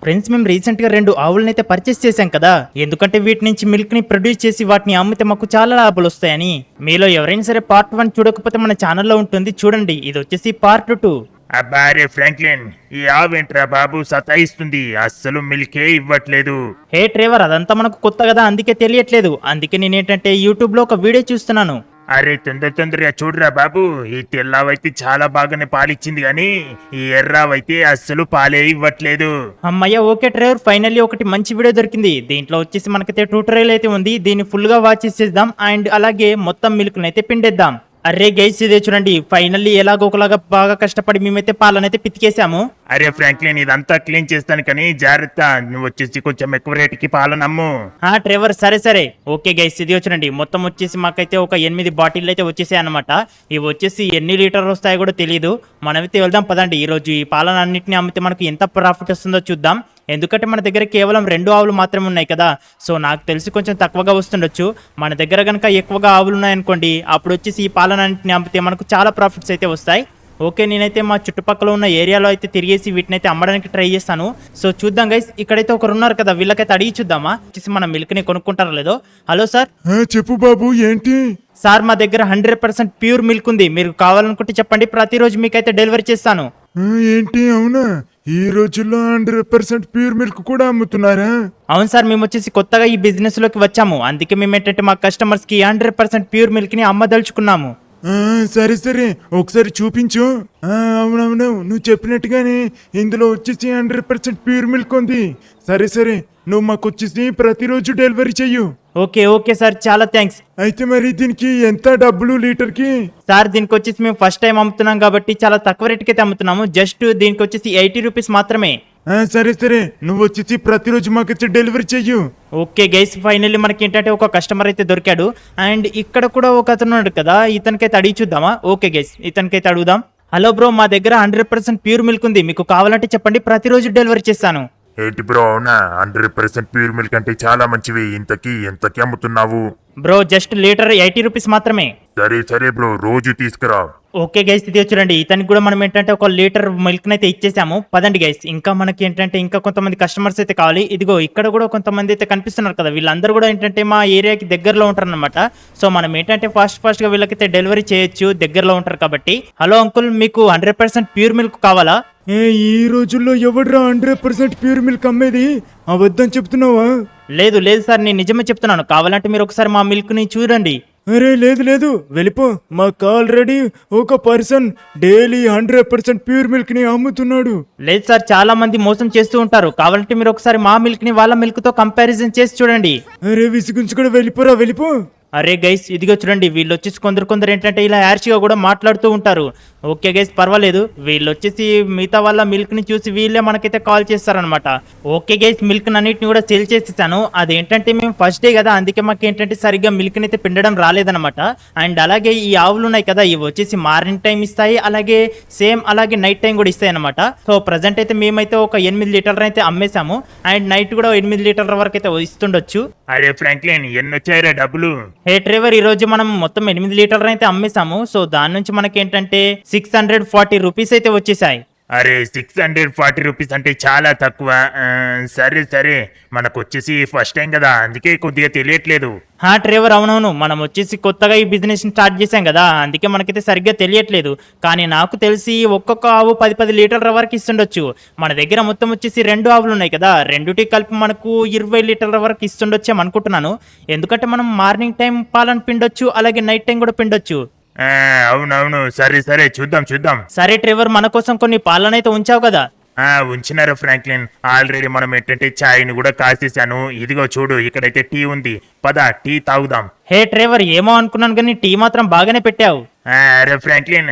Friends మేము recent గా 2 ఆవులను అయితే పర్చేస్ చేశాం కదా, ఎందుకంటే వీటి నుంచి మిల్క్ ని ప్రొడ్యూస్ చేసి వాటిని అమ్మితే మాకు చాలా లాభాలు వస్తాయని. మీలో ఎవరైనా సరే పార్ట్ 1 చూడకపోతే మన ఛానల్లో ఉంటుంది, చూడండి. ఇది వచ్చేసి పార్ట్ 2. అబ్బారే ఫ్రాంక్లిన్, ఈ ఆవేంట్రా బాబు సతాయిస్తుంది, అస్సలు మిల్కే ఇవ్వట్లేదు. హే ట్రేవర్, అదంతా మనకు కొత్త కదా, అందుకే తెలియట్లేదు. అందుకే నేనేంటంటే యూట్యూబ్ లో ఒక వీడియో చూస్తున్నాను. అరే తొందరగా చూడరా బాబు, ఈ తెల్లావైతే చాలా బాగానే పాలిచ్చింది గాని ఈ ఎర్రావైతే అస్సలు పాలే ఇవ్వట్లేదు. అమ్మయ్య, ఓకే ట్రేవర్, ఫైనల్లీ ఒకటి మంచి వీడియో దొరికింది. దీంట్లో వచ్చేసి మనకైతే ట్యూటోరియల్ అయితే ఉంది, దీన్ని ఫుల్ గా వాచ్ చేసేద్దాం అండ్ అలాగే మొత్తం మిల్క్ అయితే పిండేద్దాం. అరే గైస్, ఇదే చూడండి, ఫైనల్లీ ఎలాగో ఒకలాగా బాగా కష్టపడి మేమైతే పాలనైతే పితికేసాము. అరే ఫ్రాంక్లిన్, ఇదంతా క్లీన్ చేస్తాను కానీ జాగ్రత్త, నువ్వు వచ్చేసి కొంచెం ఎక్కువ రేటుకి పాలనమ్ము. ట్రేవర్ సరే ఓకే గైస్, ఇది చూడండి, మొత్తం వచ్చేసి మాకైతే ఒక 8 బాటిల్ అయితే వచ్చేసాయి అనమాట. ఇవి వచ్చేసి ఎన్ని లీటర్ వస్తాయో కూడా తెలియదు. మనమైతే వెళ్దాం పదండి. ఈ రోజు ఈ పాలన అన్నింటినీ అమ్మితే మనకు ఎంత ప్రాఫిట్ వస్తుందో చూద్దాం. ఎందుకంటే మన దగ్గర కేవలం 2 ఆవులు మాత్రమే ఉన్నాయి కదా, సో నాకు తెలిసి కొంచెం తక్కువగా వస్తుండొచ్చు. మన దగ్గర కనుక ఎక్కువగా ఆవులు ఉన్నాయనుకోండి, అప్పుడు వచ్చేసి ఈ పాలన అన్నింటినీ అమ్మితే మనకు చాలా ప్రాఫిట్స్ అయితే వస్తాయి. ఓకే, నేనైతే మా చుట్టుపక్కల ఉన్న ఏరియాలో అయితే తిరిగేసి వీటినైతే అమ్మడానికి ట్రై చేస్తాను. సో చూద్దాం గైస్, ఇక్కడైతే ఒకరు ఉన్నారు కదా, వీళ్ళకైతే అడిగి చూద్దామా వచ్చేసి మన మిల్క్ ని కొనుక్కుంటారో లేదో. Hello sir. చెప్పు బాబు, ఏంటి? సార్, మా దగ్గర 100% ప్యూర్ మిల్క్ ఉంది, మీరు కావాలనుకుంటే చెప్పండి, ప్రతిరోజు మీకైతే డెలివరీ చేస్తాను. ఏంటి, అవునా? ఈ రోజుల్లో 100% ప్యూర్ మిల్క్ కూడా అమ్ముతున్నారా? అవును సార్, మేము వచ్చేసి కొత్తగా ఈ బిజినెస్ లోకి వచ్చాము, అందుకే మేము ఏంటంటే మా కస్టమర్స్ కి 100% ప్యూర్ మిల్క్ ని అమ్మదలుచుకున్నాము. సరే ఒకసారి చూపించు. అవునవును, నువ్వు చెప్పినట్టుగానే ఇందులో వచ్చేసి 100% ప్యూర్ మిల్క్ ఉంది. సరే నువ్వు మాకు వచ్చేసి ప్రతిరోజు డెలివరీ చెయ్యు. ఓకే సార్, చాలా థ్యాంక్స్. అయితే మరి దీనికి ఎంత డబ్బులు లీటర్కి? సార్, దీనికి వచ్చేసి మేము ఫస్ట్ టైం అమ్ముతున్నాం కాబట్టి చాలా తక్కువ రేటుకి అయితే అమ్ముతున్నాము. జస్ట్ దీనికి వచ్చేసి 80 రూపీస్ మాత్రమే. సరే నువ్వు వచ్చేసి ప్రతిరోజు మాకు వచ్చి డెలివరీ చెయ్యు. ఓకే గైస్, ఫైనల్లీ మనకి ఏంటంటే ఒక కస్టమర్ అయితే దొరికాడు అండ్ ఇక్కడ కూడా ఒక అతను ఉన్నాడు కదా, ఇతనికైతే అడిగి చూద్దామా. ఓకే గైస్, ఇతనికైతే అడుగుదాం. హలో బ్రో, మా దగ్గర 100% ప్యూర్ మిల్క్ ఉంది, మీకు కావాలంటే చెప్పండి, ప్రతిరోజు డెలివరీ చేస్తాను. ఏంటి బ్రో, అవునా? 100% ప్యూర్ మిల్క్ అంటే చాలా మంచివి. ఎంతకి అమ్ముతున్నావు? బ్రో, జస్ట్ లీటర్ 80 రూపీస్ మాత్రమే. సరే బ్రో, రోజు తీసుకురా. ఓకే గైస్, ఇది చూడండి, ఇతనికి కూడా మనం ఏంటంటే ఒక లీటర్ మిల్క్ అయితే ఇచ్చేసాము. పదండి గైస్, ఇంకా మనకి ఏంటంటే ఇంకా కొంతమంది కస్టమర్స్ అయితే కావాలి. ఇదిగో ఇక్కడ కూడా కొంతమంది అయితే కనిపిస్తున్నారు కదా, వీళ్ళందరూ కూడా ఏంటంటే మా ఏరియాకి దగ్గరలో ఉంటారు అనమాట. సో మనం ఏంటంటే ఫాస్ట్ గా వీళ్ళకైతే డెలివరీ చేయొచ్చు, దగ్గరలో ఉంటారు కాబట్టి. హలో అంకుల్, మీకు 100% ప్యూర్ మిల్క్ కావాలా? ఈ రోజుల్లో ఎవడ్రా 100% ప్యూర్ మిల్క్ అమ్మేది? అబద్ధం చెప్తున్నావా? లేదు సార్, నేను నిజమే చెప్తున్నాను. కావాలంటే మీరు ఒకసారి మా మిల్క్ ని చూడండి. అరే లేదు, వెళ్ళిపో. మాకు ఆల్రెడీ ఒక పర్సన్ డైలీ 100% ప్యూర్ మిల్క్ ని అమ్ముతున్నాడు. లేదు సార్, చాలా మంది మోసం చేస్తూ ఉంటారు. కావాలంటే మీరు ఒకసారి మా మిల్క్ ని వాళ్ళ మిల్క్ తో కంపారిజన్ చేసి చూడండి. అరే విసుగుంచుకుని వెళ్ళిపో. అరే గైస్, ఇదిగో చూడండి, వీళ్ళు వచ్చేసి కొందరు ఏంటంటే ఇలా యార్షిగా కూడా మాట్లాడుతూ ఉంటారు. ఓకే గైస్, పర్వాలేదు, వీళ్ళు వచ్చేసి మిగతా వాళ్ళ మిల్క్ ని చూసి వీళ్ళే మనకైతే కాల్ చేస్తారనమాట. ఓకే గైస్, మిల్క్ అన్నిటిని కూడా సేల్ చేసేసాను. అదేంటంటే మేము ఫస్ట్ డే కదా, అందుకే మాకు ఏంటంటే సరిగ్గా మిల్క్ అయితే పిండడం రాలేదనమాట. అండ్ అలాగే ఈ ఆవులు ఉన్నాయి కదా, ఇవి వచ్చేసి మార్నింగ్ టైం ఇస్తాయి, అలాగే నైట్ టైం కూడా ఇస్తాయి అనమాట. సో ప్రజెంట్ అయితే మేమైతే ఒక 8 లీటర్లు అయితే అమ్మేశాము అండ్ నైట్ కూడా 8 లీటర్ల వరకు అయితే ఇస్తుండొచ్చు. అరే ఫ్రాంక్లిన్, ఎన్నొచ్చాయిరా డబ్బులు? హే ట్రేవర్, ఈ రోజు మనం మొత్తం 8 లీటర్లు అయితే అమ్మేశాము. సో దాని నుంచి మనకి ఏంటంటే 640 రూపీస్ అయితే వచ్చేసాయి. అరే 640 రూపీస్ అంటే చాలా తక్కువ. సరే మనకు వచ్చేసి ఫస్ట్ టైం కదా, అందుకే కొద్దిగా తెలియట్లేదు. ట్రేవర్, అవునవును, మనం వచ్చేసి కొత్తగా ఈ బిజినెస్ స్టార్ట్ చేసాం కదా, అందుకే మనకైతే సరిగ్గా తెలియట్లేదు. కానీ నాకు తెలిసి ఒక్కొక్క ఆవు 10 లీటర్ల వరకు ఇస్తుండొచ్చు. మన దగ్గర మొత్తం వచ్చేసి 2 ఆవులు ఉన్నాయి కదా, రెండుటి కలిపి మనకు 20 లీటర్ల వరకు ఇస్తుండొచ్చు అనుకుంటున్నాను. ఎందుకంటే మనం మార్నింగ్ టైం పాలను పిండొచ్చు, అలాగే నైట్ టైం కూడా పిండొచ్చు. అవునవును, సరే చూద్దాం. సరే ట్రేవర్, మన కోసం కొన్ని పాలనైతే ఉంచావు కదా. ఉంచినారు ఫ్రాంక్లిన్. ఆల్రెడీ మనం ఏంటంటే ఛాయ్ని కూడా కాసేసాను. ఇదిగో చూడు, ఇక్కడైతే టీ ఉంది, పద టీ తాగుదాం. హే ట్రేవర్, ఏమో అనుకున్నాను కానీ టీ మాత్రం బాగానే పెట్టావు. అరే ఫ్రాంక్లిన్,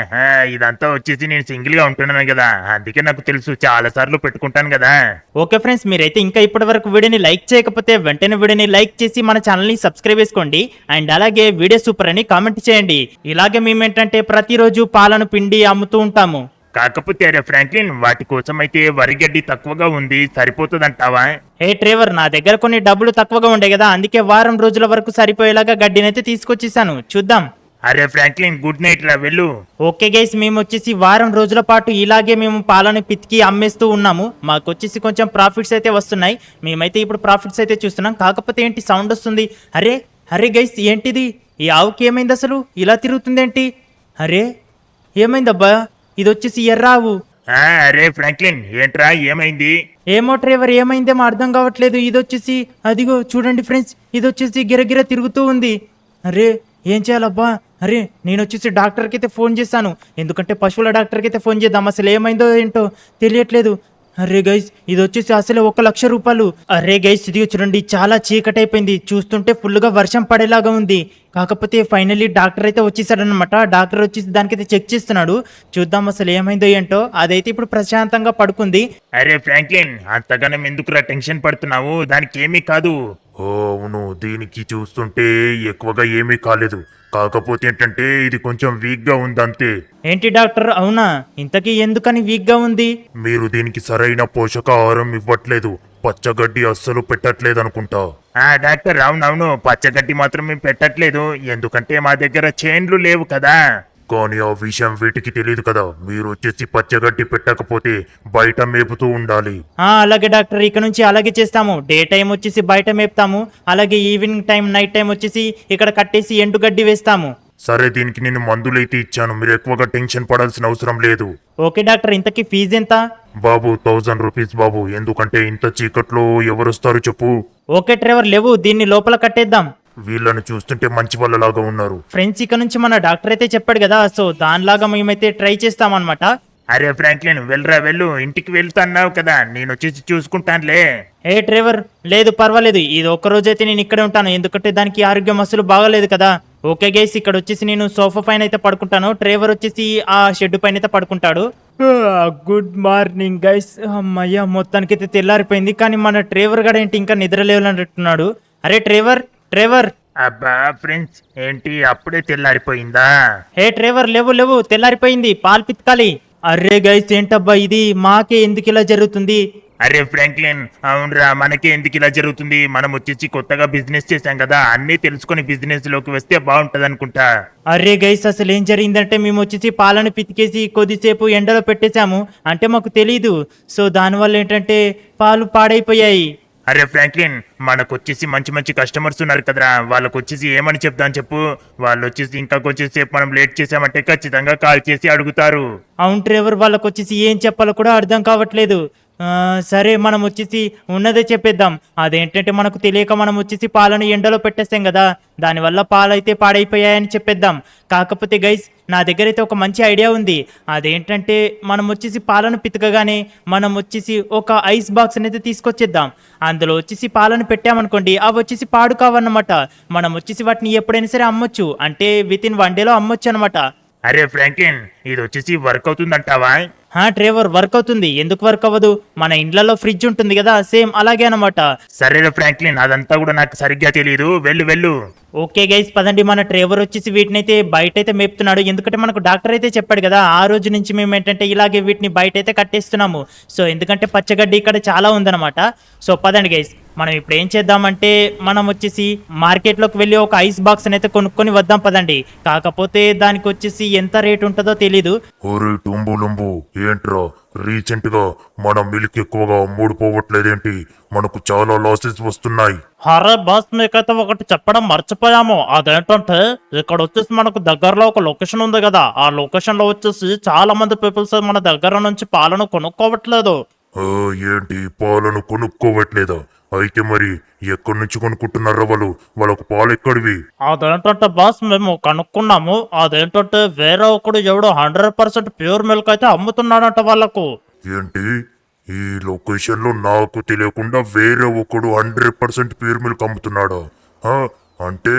ఇదంతా వచ్చేసి నేను సింగిల్ గా ఉంటున్నాను కదా, అందుకే నాకు తెలుసు, చాలా సార్లు పెట్టుకుంటాను కదా. ఓకే ఫ్రెండ్స్, మీరైతే ఇంకా ఇప్పటి వరకు వీడియోని లైక్ చేయకపోతే వెంటనే వీడియోని లైక్ చేసి మన ఛానల్ ని సబ్స్క్రైబ్ చేసుకోండి అండ్ అలాగే వీడియో సూపర్ అని కామెంట్ చేయండి. ఇలాగే మేమేంటంటే ప్రతిరోజు పాలను పిండి అమ్ముతూ ఉంటాము. కాకపోతే అరే ఫ్రాంక్లిన్, వాటి కోసం అయితే వరిగడ్డి తక్కువగా ఉంది, సరిపోతుందంటావా? హే ట్రేవర్, నా దగ్గర కొన్ని డబ్బులు తక్కువగా ఉండే కదా, అందుకే వారం రోజుల వరకు సరిపోయేలాగా గడ్డినైతే తీసుకొచ్చేసాను, చూద్దాం. అరే ఫ్రాంక్లిన్ గుడ్ నైట్ రా వెళ్ళు. ఓకే గైస్, మేము వచ్చేసి వారం రోజుల పాటు ఇలాగే మేము పాలను పితికి అమ్మేస్తూ ఉన్నాము. మాకు వచ్చేసి కొంచెం ప్రాఫిట్స్ అయితే వస్తున్నాయి. మేమైతే ఇప్పుడు ప్రాఫిట్స్ అయితే చూస్తున్నాం. కాకపోతే ఏంటి సౌండ్ వస్తుంది? అరే అరే గైస్, ఏంటిది? ఈ ఆవుకి ఏమైంది అసలు? ఇలా తిరుగుతుంది ఏంటి? అరే ఏమైందబ్బా? ఇది వచ్చేసి ఎర్ర ఆవు. అరే ఫ్రాంక్లిన్ ఏంట్రా ఏమైంది? ఏమో డ్రైవర్, ఏమైందేమో అర్థం కావట్లేదు. ఇది వచ్చేసి అదిగో చూడండి ఫ్రెండ్స్, ఇది వచ్చేసి గిరగిర తిరుగుతూ ఉంది. అరే ఏం చేయాలబ్బా? అరే నేను వచ్చేసి డాక్టర్కి అయితే ఫోన్ చేశాను, ఎందుకంటే పశువుల డాక్టర్కి అయితే ఫోన్ చేద్దాం. అసలు ఏమైందో ఏంటో తెలియట్లేదు. అరే గైస్, ఇది వచ్చేసి అసలే 1,00,000 రూపాయలు. అరే గైస్, ఇది చూడండి చాలా చీకటి అయిపోయింది. చూస్తుంటే ఫుల్గా వర్షం పడేలాగా ఉంది. కాకపోతే ఫైనల్లీ డాక్టర్ అయితే వచ్చేసాడనమాట. డాక్టర్ వచ్చేసి దానికైతే చెక్ చేస్తున్నాడు. చూద్దాం అసలు ఏమైందో ఏంటో. అదైతే ఇప్పుడు ప్రశాంతంగా పడుకుంది. అరే ఫ్రాంక్లిన్ అంతగానం ఎందుకురా టెన్షన్ పడుతున్నావు? దానికి ఏమీ కాదు. అవును, దీనికి చూస్తుంటే ఎక్కువగా ఏమీ కాలేదు. కాకపోతే ఏంటంటే ఇది కొంచెం వీక్ గా ఉంది అంతే. ఏంటి డాక్టర్, అవునా? ఇంతకీ ఎందుకని వీక్గా ఉంది? మీరు దీనికి సరైన పోషకాహారం ఇవ్వట్లేదు, పచ్చగడ్డి అస్సలు పెట్టట్లేదు అనుకుంటా. డాక్టర్ అవునవును, పచ్చగడ్డి మాత్రం మేము పెట్టట్లేదు, ఎందుకంటే మా దగ్గర చైన్లు లేవు కదా. కానీ ఆ విషయం వీటికి తెలియదు కదా. మీరు వచ్చేసి పచ్చగడ్డి పెట్టకపోతే బయట మేపుతూ ఉండాలి. అలాగే డాక్టర్, ఇక నుంచి అలాగే చేస్తాము. డే టైం వచ్చేసి బయట మేపుతాము, అలాగే ఈవినింగ్ టైం నైట్ టైం వచ్చేసి ఇక్కడ కట్టేసి ఎండుగడ్డి వేస్తాము. సరే, దీనికి నేను మందులైతే ఇచ్చాను, మీరు ఎక్కువగా టెన్షన్ పడాల్సిన అవసరం లేదు. ఓకే డాక్టర్, ఇంతకీ ఫీజు ఎంత? బాబు 1000 రూపీస్ బాబు. ఎందుకంటే ఇంత చీకట్లో ఎవరొస్తారు చెప్పు? ఓకే డ్రైవర్, లేవు, దీన్ని లోపల కట్టేద్దాం. వీళ్ళని చూస్తుంటే మంచి వాళ్ళలాగా ఉన్నారు. ఫ్రెండ్స్, ఇక నుంచి మన డాక్టర్ అయితే చెప్పాడు కదా, సో దానిలాగా మేమైతే ట్రై చేస్తామన్నమాట. అరే ఫ్రాంక్లిన్ వెళ్ళరా వెళ్ళు, ఇంటికి వెళ్తున్నావు కదా, నేను వచ్చేసి చూసుకుంటానులే. ఏ డ్రైవర్, లేదు పర్వాలేదు, ఇది ఒక్క రోజైతే నేను ఇక్కడే ఉంటాను, ఎందుకంటే దానికి ఆరోగ్యం అసలు బాగాలేదు కదా. ఓకే గైస్, ఇక్కడ వచ్చేసి నేను సోఫా పైన అయితే పడుకుంటాను, డ్రైవర్ వచ్చేసి ఆ షెడ్ పైన అయితే పడుకుంటాడు. Good morning guys. అమ్మయ్య, మొత్తానికైతే తెల్లారిపోయింది. కానీ మన డ్రైవర్ గడ ఏంటి ఇంకా నిద్ర లేవాలంటున్నాడు. అరే డ్రైవర్ డ్రైవర్. అబ్బా ఫ్రెండ్స్, ఏంటి అప్పుడే తెల్లారిపోయిందా? హే డ్రైవర్, లేవు లేవు, తెల్లారిపోయింది, పాలు పితకాలి. అరే గైస్, ఏంటబ్బా ఇది? మాకే ఎందుకు ఇలా జరుగుతుంది? అరే ఫ్రాంక్లిన్ అవునరా, మనకే ఎందుకు ఇలా జరుగుతుంది? మనం వచ్చేసి కొత్తగా బిజినెస్ చేశాం కదా, అన్నీ తెలుసుకొని బిజినెస్ లోకి వస్తే బాగుంటది అనుకుంటా. అరే గైస్, అసలు ఏం జరిగిందంటే మేము వచ్చేసి పాలను పితికేసి కొద్దిసేపు ఎండలో పెట్టేశాము, అంటే మాకు తెలీదు. సో దానివల్ల ఏంటంటే పాలు పాడైపోయాయి. అరే ఫ్రాంక్లిన్, మనకు వచ్చేసి మంచి మంచి కస్టమర్స్ ఉన్నారు కదరా, వాళ్ళకు వచ్చేసి ఏమని చెప్దాం చెప్పు? వాళ్ళు వచ్చేసి ఇంకా కొంచెం సేపు మనం లేట్ చేసామంటే ఖచ్చితంగా కాల్ చేసి అడుగుతారు. అవును డ్రైవర్, వాళ్ళకి వచ్చేసి ఏం చెప్పాలో కూడా అర్థం కావట్లేదు. సరే, మనం వచ్చేసి ఉన్నదే చెప్పేద్దాం. అదేంటంటే మనకు తెలియక మనం వచ్చేసి పాలను ఎండలో పెట్టేస్తాం కదా, దానివల్ల పాలైతే పాడైపోయాయని చెప్పేద్దాం. కాకపోతే గైస్, నా దగ్గర అయితే ఒక మంచి ఐడియా ఉంది. అదేంటంటే మనం వచ్చేసి పాలను పితకగానే మనం వచ్చేసి ఒక ఐస్ బాక్స్ అనేది తీసుకొచ్చేద్దాం. అందులో వచ్చేసి పాలను పెట్టామనుకోండి, అవి వచ్చేసి పాడు కావన్నమాట. మనం వచ్చేసి వాటిని ఎప్పుడైనా సరే అమ్మొచ్చు, అంటే వితిన్ 1 డేలో అమ్మొచ్చు అనమాట. అరే ఫ్రాంక్లిన్, ఇది వచ్చేసి వర్క్ అవుతుందంటావా? డ్రైవర్, వర్క్ అవుతుంది. ఎందుకు వర్క్ అవ్వదు? మన ఇండ్లలో ఫ్రిడ్జ్ ఉంటుంది కదా, సేమ్ అలాగే అనమాట. సరేరా ఫ్రాంక్లిన్, అదంతా కూడా నాకు సరిగ్గా తెలియదు, వెళ్ళు వెళ్ళు. ఓకే గైస్, పదండి. మన డ్రైవర్ వచ్చేసి వీటిని అయితే బయట అయితే మేపుతున్నాడు, ఎందుకంటే మనకు డాక్టర్ అయితే చెప్పాడు కదా, ఆ రోజు నుంచి మేము ఏంటంటే ఇలాగే వీటిని బయట అయితే కట్టేస్తున్నాము. సో ఎందుకంటే పచ్చగడ్డి ఇక్కడ చాలా ఉందన్నమాట. సో పదండి గైస్, మనం ఇప్పుడు ఏం చేద్దామంటే మనం వచ్చేసి మార్కెట్లోకి వెళ్ళి ఒక ఐస్ బాక్స్ అయితే కొనుక్కొని వద్దాం పదండి. కాకపోతే దానికి వచ్చేసి ఎంత రేట్ ఉంటుందో తెలీదు. ఒరే టుంబులుంబు, ఏంట్రా రీసెంట్ గా మన మిల్క్ ఎక్కువగా అమ్ముడుపోవట్లేదేంటి? మనకు చాలా లాసెస్ వస్తున్నాయి. హరే బాస్, మీకైతే ఒకటి చెప్పడం మర్చిపోయాము. అదేంటంటే ఇక్కడ వచ్చేసి మనకు దగ్గరలో ఒక లొకేషన్ ఉంది కదా, ఆ లొకేషన్ లో వచ్చేసి చాలా మంది పీపుల్స్ మన దగ్గర నుంచి పాలను కొనుక్కోవట్లేదు. ఏంటి, పాలను కొనుక్కోవట్లేదా? అయితే మరి ఎక్కడి నుంచి కొనుక్కుంటున్నారా వాళ్ళు? వాళ్ళకు పాలు ఎక్కడివి? అదేంటంటే బాస్, మేము కనుక్కున్నాము. అదేంటంటే వేరే ఒకడు ఎవడో 100% ప్యూర్ మిల్క్ అయితే అమ్ముతున్నాడంట వాళ్ళకు. ఏంటి, ఈ లొకేషన్ లో నాకు తెలియకుండా వేరే ఒకడు 100% ప్యూర్ మిల్క్ అమ్ముతున్నాడా? అంటే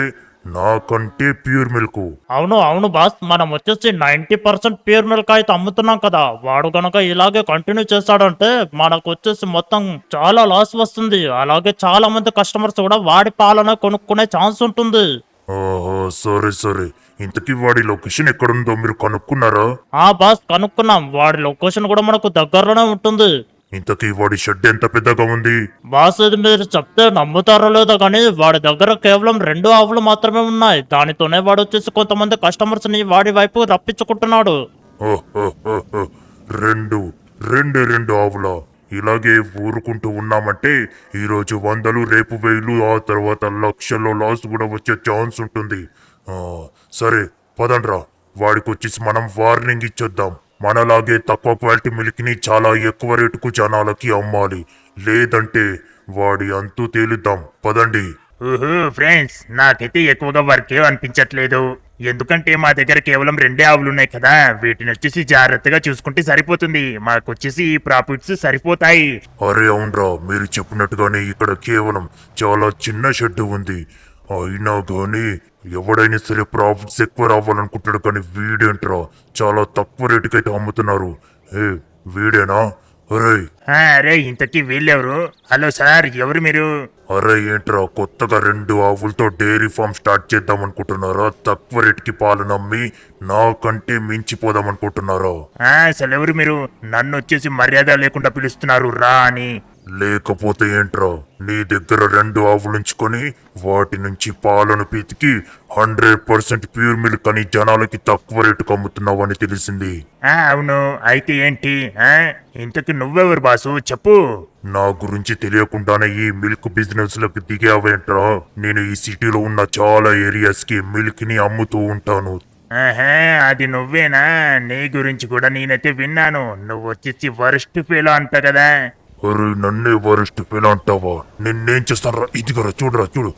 నాకంటే ప్యూర్ మిల్క్? అవును అవును బాస్, మనం వచ్చేసి 90% ప్యూర్ మిల్క్ అయితే అమ్ముతున్నాం కదా. వాడు గనక ఇలాగే కంటిన్యూ చేస్తాడంటే మనకు వచ్చేసి మొత్తం చాలా లాస్ వస్తుంది. అలాగే చాలా మంది కస్టమర్స్ కూడా వాడి పాలన కొనుక్కునే ఛాన్స్ ఉంటుంది. సరే సరే, ఇంతకీ వాడి లొకేషన్ ఎక్కడుందో మీరు కనుక్కున్నారా? బాస్, కనుక్కున్నాం. వాడి లొకేషన్ కూడా మనకు దగ్గరలోనే ఉంటుంది. ఇంతకీ వాడి షెడ్ ఎంత పెద్దగా ఉంది? బాస్ ఇది మీరు చెప్తే నమ్ముతారో లేదో కానీ వాడి దగ్గర కేవలం 2 ఆవులు మాత్రమే ఉన్నాయి. దానితోనే వాడు వచ్చేసి కొంతమంది కస్టమర్స్ ని వాడి వైపు రప్పించుకుంటున్నాడు. ఓహోహోహో. రెండు ఆవులా? ఇలాగే ఊరుకుంటూ ఉన్నామంటే ఈరోజు 100, రేపు 1000, ఆ తర్వాత లక్షల్లో లాస్ కూడా వచ్చే ఛాన్స్ ఉంటుంది. సరే పదండ్రా, వాడికి వచ్చేసి మనం వార్నింగ్ ఇచ్చొద్దాం. మనలాగే తక్కువ క్వాలిటీ మిల్క్ని చాలా ఎక్కువ రేటుకు జనాలకి అమ్మాలి, లేదంటే వాడి అంతు తేలుద్దాం. పదండి. ఫ్రెండ్స్, నాకైతే ఎక్కువగా వర్క్ అనిపించట్లేదు. ఎందుకంటే మా దగ్గర కేవలం 2 ఆవులు ఉన్నాయి కదా, వీటిని వచ్చేసి జాగ్రత్తగా చూసుకుంటే సరిపోతుంది. మాకు వచ్చేసి ఈ ప్రాఫిట్స్ సరిపోతాయి. అరే అవునరా, మీరు చెప్పినట్టుగానే ఇక్కడ కేవలం చాలా చిన్న షెడ్ ఉంది. అయినా కానీ ఎవడైనా సరే ప్రాఫిట్స్ ఎక్కువ రావాలనుకుంటాడు, కానీ వీడేంట్రా చాలా తక్కువ రేటుకైతే అమ్ముతున్నారు. వీడేనా? అరే ఇంతకీ వీళ్ళెవరు? హలో సార్, ఎవరు మీరు? అరే ఏంట్రా, కొత్తగా 2 ఆవులతో డైరీ ఫామ్ స్టార్ట్ చేద్దాం అనుకుంటున్నారా? తక్కువ రేటుకి పాలు నమ్మి నాకంటే మించిపోదాం అనుకుంటున్నారా? అసలు ఎవరు మీరు? నన్ను వచ్చేసి మర్యాద లేకుండా పిలుస్తున్నారు రా అని. లేకపోతే ఏంట్రా, నీ దగ్గర 2 ఆవులు ఉంచుకొని వాటి నుంచి పాలను పీతికి 100% ప్యూర్ మిల్క్ అని జనాలకి తక్కువ రేటుకు అమ్ముతున్నావు అని తెలిసింది. అవును, అయితే ఏంటి? ఇంతకు నువ్వెవరు బాసు, చెప్పు. నా గురించి తెలియకుండానే ఈ మిల్క్ బిజినెస్ లకు దిగావేంట్రా? నేను ఈ సిటీలో ఉన్న చాలా ఏరియాస్ కి మిల్క్ ని అమ్ముతూ ఉంటాను. అది నువ్వేనా? నీ గురించి కూడా నేనైతే విన్నాను. నువ్వు వచ్చేసి వరస్ట్ ఫీల్ అంట కదా. అరే నన్నే వరస్ట్ ఫీల్ అంటావా? నిన్నేం చేస్తానరా? ఇదిగరా చూడరా, చూడు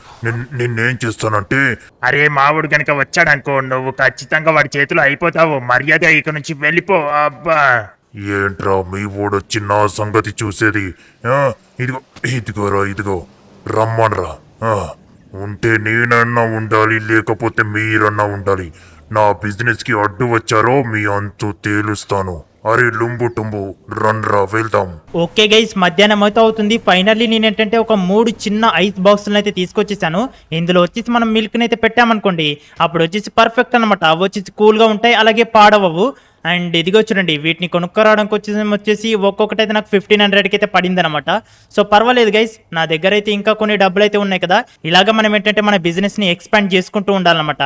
నిన్నేం చేస్తానంటే. అరే మావుడు గనక వచ్చాడనుకో, నువ్వు ఖచ్చితంగా వాడి చేతిలో అయిపోతావు. మర్యాద ఇక నుంచి వెళ్ళిపో. అబ్బా ఏంట్రా మీ ఓడొచ్చి నా సంగతి చూసేది? ఇదిగో రమ్మన్రా. ఉంటే నేనన్నా ఉండాలి, లేకపోతే మీరన్నా ఉండాలి. నా బిజినెస్ కి అడ్డు వచ్చారో మీ అంతు తేలుస్తాను. అరే లుంబు టుంబు రన్రా, వెళ్దాం. ఓకే గైస్, మధ్యాహ్నం అయితే అవుతుంది. ఫైనల్లీ నేనేంటంటే ఒక 3 చిన్న ఐస్ బాక్సులను అయితే తీసుకొచ్చేసాను. ఇందులో వచ్చేసి మనం మిల్క్ని అయితే పెట్టామనుకోండి, అప్పుడు వచ్చేసి పర్ఫెక్ట్ అనమాట. అవి వచ్చేసి కూల్గా ఉంటాయి, అలాగే పాడవవు. అండ్ ఇదిగో చూడండి, వీటిని కొనుక్కోరావడానికి వచ్చేసి ఒక్కొక్కటి అయితే నాకు 1500కి అయితే పడింది అనమాట. సో పర్వాలేదు గైస్, నా దగ్గర అయితే ఇంకా కొన్ని డబ్బులు అయితే ఉన్నాయి కదా. ఇలాగ మనం ఏంటంటే మన బిజినెస్ని ఎక్స్పాండ్ చేసుకుంటూ ఉండాలన్నమాట.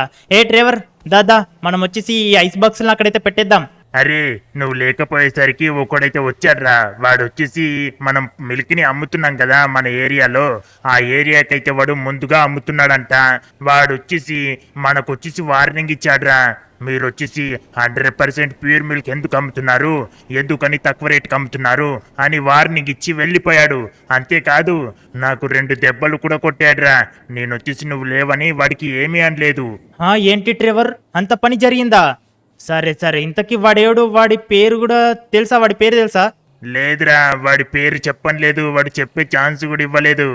డ్రైవర్ దాదా, మనం వచ్చేసి ఈ ఐస్ బాక్స్ని అక్కడైతే పెట్టేద్దాం. అరే నువ్వు లేకపోయేసరికి ఒకడైతే వచ్చాడ్రా. వాడు వచ్చేసి మనం మిల్క్ని అమ్ముతున్నాం కదా మన ఏరియాలో, ఆ ఏరియాకైతే వాడు ముందుగా అమ్ముతున్నాడంట. వాడు వచ్చేసి మనకు వచ్చేసి వార్నింగ్ ఇచ్చాడ్రా. మీరు వచ్చేసి 100% ప్యూర్ మిల్క్ ఎందుకు అమ్ముతున్నారు, ఎందుకని తక్కువ రేటుకి అమ్ముతున్నారు అని వార్నింగ్ ఇచ్చి వెళ్ళిపోయాడు. అంతేకాదు నాకు 2 దెబ్బలు కూడా కొట్టాడ్రా. నేను వచ్చేసి నువ్వు లేవని వాడికి ఏమీ అనలేదు. ఏంటి డ్రైవర్, అంత పని జరిగిందా? సరే ఇంతకీ వాడేవాడు, వాడి పేరు కూడా తెలుసా? వాడి పేరు తెలుసా? లేదురా, వాడి పేరు చెప్పలేదు. వాడు చెప్పే ఛాన్స్ కూడా ఇవ్వలేదు.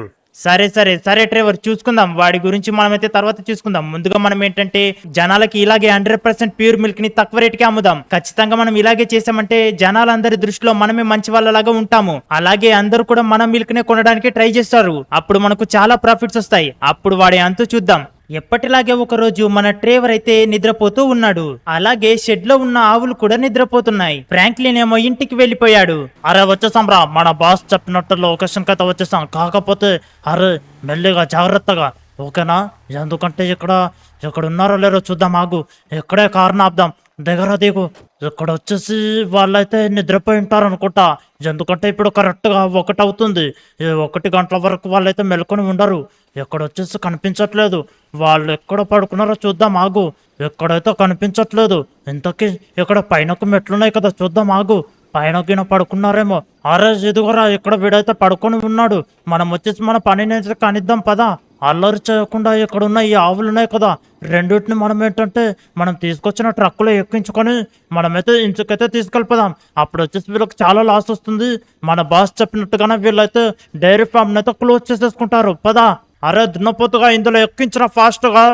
సరే డ్రైవర్, చూసుకుందాం. వాడి గురించి మనమైతే తర్వాత చూసుకుందాం. ముందుగా మనం ఏంటంటే జనాలకి ఇలాగే 100% ప్యూర్ మిల్క్ ని తక్కువ రేటుకి అమ్ముదాం. ఖచ్చితంగా మనం ఇలాగే చేసామంటే జనాలందరి దృష్టిలో మనమే మంచి వాళ్ళలాగా ఉంటాము. అలాగే అందరూ కూడా మన మిల్క్ నే కొనడానికి ట్రై చేస్తారు. అప్పుడు మనకు చాలా ప్రాఫిట్స్ వస్తాయి. అప్పుడు వాడి అంతు చూద్దాం. ఎప్పటిలాగే ఒక రోజు మన డ్రైవర్ అయితే నిద్రపోతూ ఉన్నాడు. అలాగే షెడ్ లో ఉన్న ఆవులు కూడా నిద్రపోతున్నాయి. ఫ్రాంక్లిన్ ఏమో ఇంటికి వెళ్ళిపోయాడు. అరే వచ్చేసాం రా, మన బాస్ చెప్పినట్టు లొకేషన్ కైతే వచ్చేసాం. కాకపోతే అరే మెల్లిగా జాగ్రత్తగా, ఓకేనా? ఎందుకంటే ఇక్కడ ఉన్నారో లేరో చూద్దాం. ఆగు, ఇక్కడే కారణం ఆపుదాం. దగ్గర దిగు. ఇక్కడ వచ్చేసి వాళ్ళైతే నిద్రపోయి ఉంటారు అనుకుంటా. ఎందుకంటే ఇప్పుడు కరెక్ట్గా 1 అవుతుంది. 1 గంటల వరకు వాళ్ళైతే మెలుకొని ఉండరు. ఎక్కడ వచ్చేసి కనిపించట్లేదు. వాళ్ళు ఎక్కడ పడుకున్నారో చూద్దాం. ఆగు, ఎక్కడైతే కనిపించట్లేదు. ఇంతకీ ఇక్కడ పైనకు మెట్లున్నాయి కదా, చూద్దాం. ఆగు, పైన గిన పడుకున్నారేమో. అరే ఇదిగోరా, ఇక్కడ వీడైతే పడుకొని ఉన్నాడు. మనం వచ్చేసి మన పనిని కానిద్దాం పదా. అల్లరి చేయకుండా ఇక్కడ ఉన్న ఈ ఆవులు ఉన్నాయి కదా, రెండింటిని మనం ఏంటంటే మనం తీసుకొచ్చిన ట్రక్కులో ఎక్కించుకొని మనమైతే ఇంచుకైతే తీసుకెళ్ళిపోదాం. అప్పుడు వచ్చేసి వీళ్ళకి చాలా లాస్ వస్తుంది. మన బాస్ చెప్పినట్టుగానే వీళ్ళైతే డైరీ ఫామ్ అయితే క్లోజ్ చేసేసుకుంటారు. పదా. అరే దున్నపోతుగా, ఇందులో ఎక్కించరా ఫాస్ట్గా.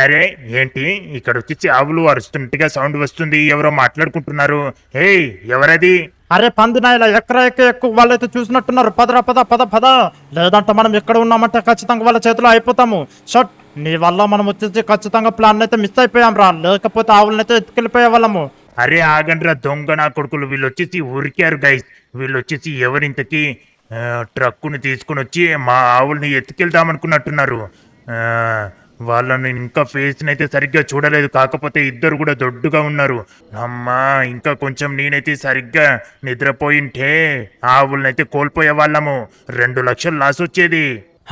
అరే ఏంటి, ఇక్కడ వచ్చి ఆవులు అరుస్తున్నట్టుగా సౌండ్ వస్తుంది. ఎవరో మాట్లాడుకుంటున్నారు. హే ఎవరది? అరే పందినాయల, ఎక్కువ వాళ్ళైతే చూసినట్టున్నారు. పద. లేదంటే మనం ఎక్కడ ఉన్నామంటే ఖచ్చితంగా వాళ్ళ చేతిలో అయిపోతాము. షట్, నీ వల్ల మనం వచ్చేసి ఖచ్చితంగా ప్లాన్ అయితే మిస్ అయిపోయాం రా. లేకపోతే ఆవులనైతే ఎత్తుకెళ్ళిపోయే వాళ్ళము. అరే ఆగండ్రా దొంగ నా కొడుకులు, వీళ్ళు వచ్చేసి ఉరికారు గైస్. వీళ్ళు వచ్చేసి ఎవరింతకి ట్రక్కుని తీసుకుని వచ్చి మా ఆవుల్ని ఎత్తుకెళ్దామనుకున్నట్టున్నారు. ఆ, వాళ్ళని ఇంకా ఫేస్ని అయితే సరిగ్గా చూడలేదు, కాకపోతే ఇద్దరు కూడా దొడ్డుగా ఉన్నారు. అమ్మా ఇంకా కొంచెం నేనైతే సరిగ్గా నిద్రపోయింటే ఆవులనైతే కోల్పోయే వాళ్ళము, 2 లక్షలు లాస్ వచ్చేది.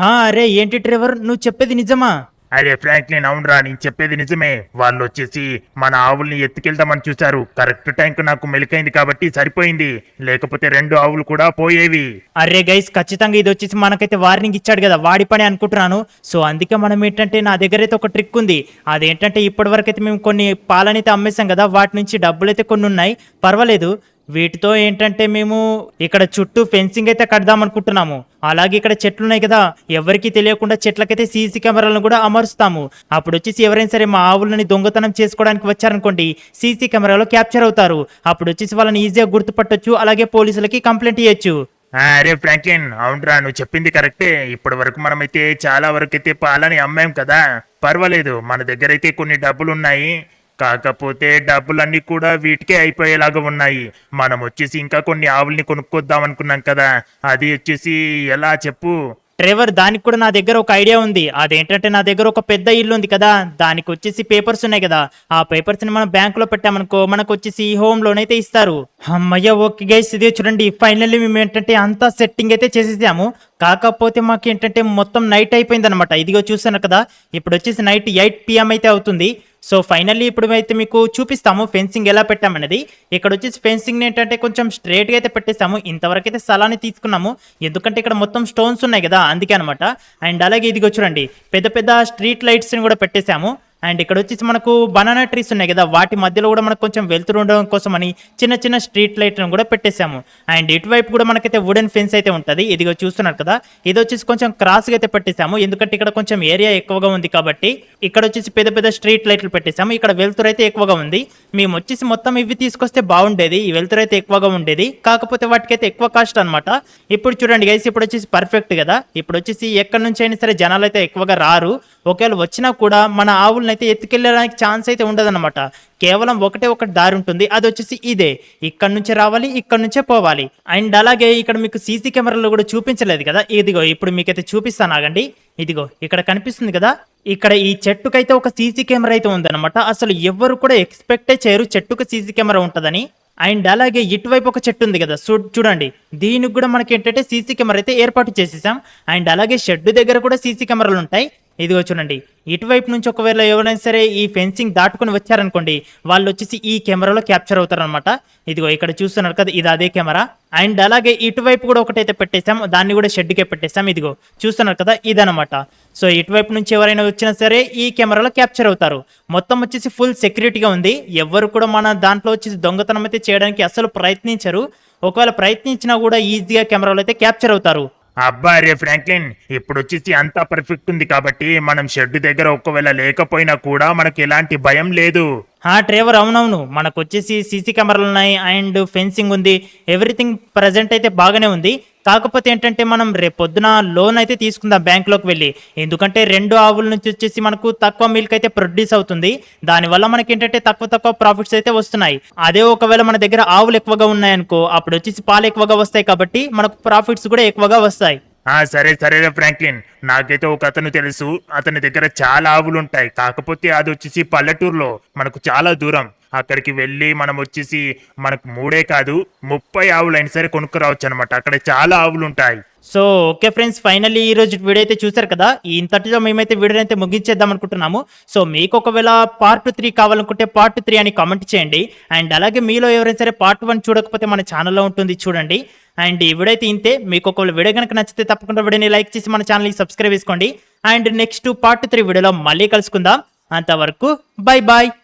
అరే ఏంటి ట్రెవర్, నువ్వు చెప్పేది నిజమా? అరే ఫ్రాంక్లిన్, అవునరా నేను చెప్పేది నిజమే. వాళ్ళు వచ్చేసి మన ఆవుల్ని ఎత్తుకెళ్దామని చూశారు. కరెక్ట్ టైంకి నాకు మెలికైంది కాబట్టి సరిపోయింది, లేకపోతే 2 ఆవులు కూడా పోయేవి. అరే గైస్, ఖచ్చితంగా ఇది వచ్చేసి మనకైతే వార్నింగ్ ఇచ్చాడు కదా, వాడి పని అనుకుంటున్నాను. సో అందుకే మనం ఏంటంటే, నా దగ్గర అయితే ఒక ట్రిక్ ఉంది. అదేంటంటే ఇప్పటి వరకు అయితే మేము కొన్ని పాలనైతే అమ్మేసాం కదా, వాటి నుంచి డబ్బులు అయితే కొన్ని ఉన్నాయి, పర్వాలేదు. వీటితో ఏంటంటే మేము ఇక్కడ చుట్టూ ఫెన్సింగ్ అయితే కడదాం అనుకుంటున్నాము. అలాగే ఇక్కడ చెట్లు ఉన్నాయి కదా, ఎవరికి తెలియకుండా చెట్లకైతే సీసీ కెమెరాలను కూడా అమరుస్తాము. అప్పుడు వచ్చేసి ఎవరైనా సరే మా ఆవులని దొంగతనం చేసుకోవడానికి వచ్చారనుకోండి, సీసీ కెమెరాలో క్యాప్చర్ అవుతారు. అప్పుడు వచ్చేసి వాళ్ళని ఈజీగా గుర్తుపట్టొచ్చు, అలాగే పోలీసులకి కంప్లైంట్ ఇవ్వచ్చు. అరే ఫ్రాంక్లిన్, అవునరా నువ్వు చెప్పింది కరెక్టే. ఇప్పటి వరకు మనమైతే చాలా వరకు అయితే పాలని అమ్మాం కదా, పర్వాలేదు. మన దగ్గర అయితే కొన్ని డబ్బులు ఉన్నాయి, కాకపోతే డబ్బులన్నీ కూడా వీటికే అయిపోయేలాగా ఉన్నాయి. మనం వచ్చేసి ఇంకా కొన్ని ఆవుల్ని కొనుక్కొద్దాం అనుకున్నాం కదా, అది వచ్చేసి ఎలా చెప్పు? ట్రెవర్, దానికి కూడా నా దగ్గర ఒక ఐడియా ఉంది. అదేంటంటే నా దగ్గర ఒక పెద్ద ఇల్లు ఉంది కదా, దానికి వచ్చేసి పేపర్స్ ఉన్నాయి కదా, ఆ పేపర్స్ ని మనం బ్యాంకులో పెట్టామనుకో, మనకు వచ్చేసి హోమ్ లోన్ అయితే ఇస్తారు. అమ్మయ్య, ఓకే గైస్, ఇదే చూడండి, ఫైనల్లీ మేము ఏంటంటే అంతా సెట్టింగ్ అయితే చేసేసాము. కాకపోతే మాకు ఏంటంటే మొత్తం నైట్ అయిపోయింది అనమాట. ఇదిగో చూసాను కదా, ఇప్పుడు వచ్చేసి నైట్ 8 PM అయితే అవుతుంది. సో ఫైనల్లీ ఇప్పుడు అయితే మీకు చూపిస్తాము ఫెన్సింగ్ ఎలా పెట్టామనేది. ఇక్కడ వచ్చేసి ఫెన్సింగ్ ఏంటంటే కొంచెం స్ట్రేట్గా అయితే పెట్టేస్తాము. ఇంతవరకు అయితే స్థలాన్ని తీసుకున్నాము, ఎందుకంటే ఇక్కడ మొత్తం స్టోన్స్ ఉన్నాయి కదా, అందుకే అనమాట. అండ్ అలాగే ఇదిగో చూడండి, పెద్ద పెద్ద స్ట్రీట్ లైట్స్ని కూడా పెట్టేశాము. అండ్ ఇక్కడ వచ్చేసి మనకు బనానా ట్రీస్ ఉన్నాయి కదా, వాటి మధ్యలో కూడా మనకు కొంచెం వెలుతురు ఉండడం కోసం అని చిన్న చిన్న స్ట్రీట్ లైట్లను కూడా పెట్టేశాము. అండ్ ఇటువైపు కూడా మనకైతే వుడెన్ ఫెన్స్ అయితే ఉంటుంది, ఇదిగో చూస్తున్నారు కదా. ఇది వచ్చేసి కొంచెం క్రాస్గా అయితే పెట్టేశాము, ఎందుకంటే ఇక్కడ కొంచెం ఏరియా ఎక్కువగా ఉంది కాబట్టి. ఇక్కడ వచ్చేసి పెద్ద పెద్ద స్ట్రీట్ లైట్లు పెట్టేశాము. ఇక్కడ వెలుతురు అయితే ఎక్కువగా ఉంది. మేము వచ్చేసి మొత్తం ఇవి తీసుకొస్తే బాగుండేది, ఈ వెలుతురు అయితే ఎక్కువగా ఉండేది, కాకపోతే వాటికైతే ఎక్కువ కాస్ట్ అనమాట. ఇప్పుడు చూడండి గైస్, ఇప్పుడు వచ్చేసి పర్ఫెక్ట్ కదా. ఇప్పుడు వచ్చేసి ఎక్కడి నుంచి అయినా సరే జనాలు అయితే ఎక్కువగా రారు. ఒకవేళ వచ్చినా కూడా మన ఆవులను అయితే ఎత్తుకెళ్ళడానికి ఛాన్స్ అయితే ఉండదన్నమాట. కేవలం ఒకటే ఒకటి దారి ఉంటుంది, అది వచ్చేసి ఇదే. ఇక్కడ నుంచే రావాలి, ఇక్కడ నుంచే పోవాలి. అండ్ అలాగే ఇక్కడ మీకు సీసీ కెమెరాలో కూడా చూపించలేదు కదా, ఇదిగో ఇప్పుడు మీకైతే చూపిస్తాను, ఆగండి. ఇదిగో ఇక్కడ కనిపిస్తుంది కదా, ఇక్కడ ఈ చెట్టుకైతే ఒక సీసీ కెమెరా అయితే ఉందన్నమాట. అసలు ఎవరు కూడా ఎక్స్పెక్టే చేయరు చెట్టుకు సీసీ కెమెరా ఉంటుందని. అండ్ అలాగే ఇటువైపు ఒక చెట్టు ఉంది కదా, చూడండి, దీనికి కూడా మనకి ఏంటంటే సీసీ కెమెరా అయితే ఏర్పాటు చేసేసాం. అండ్ అలాగే షెడ్ దగ్గర కూడా సీసీ కెమెరాలు ఉంటాయి. ఇదిగో చూడండి, ఇటువైపు నుంచి ఒకవేళ ఎవరైనా సరే ఈ ఫెన్సింగ్ దాటుకుని వచ్చారనుకోండి, వాళ్ళు వచ్చేసి ఈ కెమెరాలో క్యాప్చర్ అవుతారు అనమాట. ఇదిగో ఇక్కడ చూస్తున్నారు కదా, ఇది అదే కెమెరా. అండ్ అలాగే ఇటువైపు కూడా ఒకటైతే పెట్టేసాం, దాన్ని కూడా షెడ్కే పెట్టేసాం. ఇదిగో చూస్తున్నారు కదా, ఇదనమాట. సో ఇటువైపు నుంచి ఎవరైనా వచ్చినా సరే ఈ కెమెరాలో క్యాప్చర్ అవుతారు. మొత్తం వచ్చేసి ఫుల్ సెక్యూరిటీగా ఉంది. ఎవరు కూడా మన దాంట్లో వచ్చేసి దొంగతనం అయితే చేయడానికి అసలు ప్రయత్నించరు. ఒకవేళ ప్రయత్నించినా కూడా ఈజీగా కెమెరాలో అయితే క్యాప్చర్ అవుతారు. అబ్బా రే ఫ్రాంక్లిన్, ఇప్పుడు వచ్చేసి అంతా పర్ఫెక్ట్ ఉంది కాబట్టి మనం షెడ్ దగ్గర ఒకవేళ లేకపోయినా కూడా మనకి ఎలాంటి భయం లేదు. ట్రేవర్, అవునవును, మనకు వచ్చేసి సీసీ కెమెరాలు ఉన్నాయి అండ్ ఫెన్సింగ్ ఉంది, ఎవ్రీథింగ్ ప్రజెంట్ అయితే బాగానే ఉంది. కాకపోతే ఏంటంటే మనం రేపొద్దున లోన్ అయితే తీసుకుందాం బ్యాంకులోకి వెళ్ళి, ఎందుకంటే 2 ఆవుల నుంచి వచ్చేసి మనకు తక్కువ మిల్క్ అయితే ప్రొడ్యూస్ అవుతుంది. దానివల్ల మనకి ఏంటంటే తక్కువ ప్రాఫిట్స్ అయితే వస్తున్నాయి. అదే ఒకవేళ మన దగ్గర ఆవులు ఎక్కువగా ఉన్నాయనుకో, అప్పుడు వచ్చేసి పాలు ఎక్కువగా వస్తాయి కాబట్టి మనకు ప్రాఫిట్స్ కూడా ఎక్కువగా వస్తాయి. సరే ఫ్రాంక్లిన్, నాకైతే ఒక అతను తెలుసు, అతని దగ్గర చాలా ఆవులు ఉంటాయి. కాకపోతే అది వచ్చేసి పల్లెటూరులో, మనకు చాలా దూరం. అక్కడికి వెళ్ళి మనం వచ్చేసి మనకు 3 కాదు 30 ఆవులు అయినా సరే కొనుక్కురావచ్చు అనమాట. అక్కడ చాలా ఆవులు ఉంటాయి. సో ఓకే ఫ్రెండ్స్, ఫైనల్లీ ఈ రోజు వీడియో అయితే చూసారు కదా. ఇంతటితో మేమైతే వీడియో అయితే ముగించేద్దాం అనుకుంటున్నాము. సో మీకు ఒకవేళ పార్ట్ 3 కావాలనుకుంటే పార్ట్ 3 అని కామెంట్ చేయండి. అండ్ అలాగే మీలో ఎవరైనా సరే పార్ట్ 1 చూడకపోతే మన ఛానల్లో ఉంటుంది, చూడండి. అండ్ ఈ వీడియో అయితే ఇంతే. మీకు ఒకవేళ వీడియో కనుక నచ్చితే తప్పకుండా వీడియోని లైక్ చేసి మన ఛానల్ని సబ్స్క్రైబ్ చేసుకోండి. అండ్ నెక్స్ట్ పార్ట్ 3 వీడియోలో మళ్ళీ కలుసుకుందాం. అంతవరకు బై బాయ్.